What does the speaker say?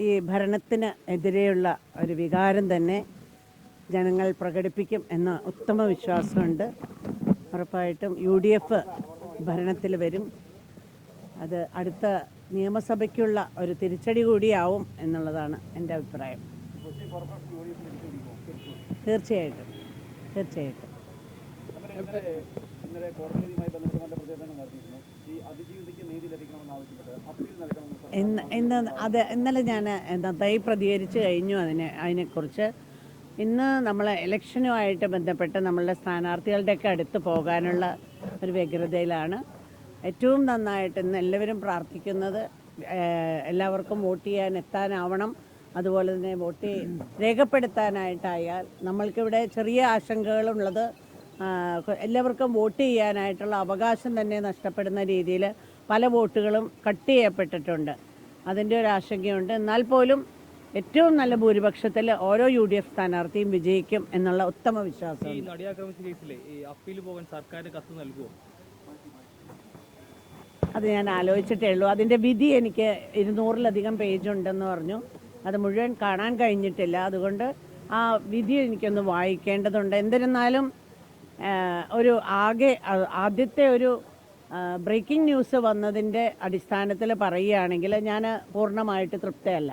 ഈ ഭരണത്തിന് എതിരെയുള്ള ഒരു വികാരം തന്നെ ജനങ്ങൾ പ്രകടിപ്പിക്കും എന്ന ഉത്തമ വിശ്വാസമുണ്ട്. ഉറപ്പായിട്ടും UDF ഭരണത്തിൽ വരും. അത് അടുത്ത നിയമസഭയ്ക്കുള്ള ഒരു തിരിച്ചടി കൂടിയാവും എന്നുള്ളതാണ് എൻ്റെ അഭിപ്രായം. തീർച്ചയായിട്ടും തീർച്ചയായിട്ടും. ഇന്നലെ ഞാൻ നന്നായി പ്രതികരിച്ച് കഴിഞ്ഞു അതിനെക്കുറിച്ച്. ഇന്ന് നമ്മൾ ഇലക്ഷനുമായിട്ട് ബന്ധപ്പെട്ട് നമ്മളുടെ സ്ഥാനാർത്ഥികളുടെയൊക്കെ അടുത്ത് പോകാനുള്ള ഒരു വ്യഗ്രതയിലാണ്. ഏറ്റവും നന്നായിട്ട് ഇന്ന് എല്ലാവരും പ്രാർത്ഥിക്കുന്നത് എല്ലാവർക്കും വോട്ട് ചെയ്യാൻ എത്താനാവണം. അതുപോലെ തന്നെ വോട്ട് രേഖപ്പെടുത്താനായിട്ടായാൽ നമ്മൾക്കിവിടെ ചെറിയ ആശങ്കകളുള്ളത് എല്ലാവർക്കും വോട്ട് ചെയ്യാനായിട്ടുള്ള അവകാശം തന്നെ നഷ്ടപ്പെടുന്ന രീതിയിൽ പല വോട്ടുകളും കട്ട് ചെയ്യപ്പെട്ടിട്ടുണ്ട്. അതിൻ്റെ ഒരു ആശങ്കയുണ്ട്. എന്നാൽ പോലും ഏറ്റവും നല്ല ഭൂരിപക്ഷത്തിൽ ഓരോ UDF സ്ഥാനാർത്ഥിയും വിജയിക്കും എന്നുള്ള ഉത്തമ വിശ്വാസം. അത് ഞാൻ ആലോചിച്ചിട്ടേ ഉള്ളൂ. അതിൻ്റെ വിധി എനിക്ക് 200-ലധികം പേജുണ്ടെന്ന് പറഞ്ഞു. അത് മുഴുവൻ കാണാൻ കഴിഞ്ഞിട്ടില്ല. അതുകൊണ്ട് ആ വിധി എനിക്കൊന്ന് വായിക്കേണ്ടതുണ്ട്. എന്നിരുന്നാലും ഒരു ആദ്യത്തെ ഒരു ബ്രേക്കിംഗ് ന്യൂസ് വന്നതിൻ്റെ അടിസ്ഥാനത്തിൽ പറയുകയാണെങ്കിൽ ഞാൻ പൂർണ്ണമായിട്ട് തൃപ്തയല്ല.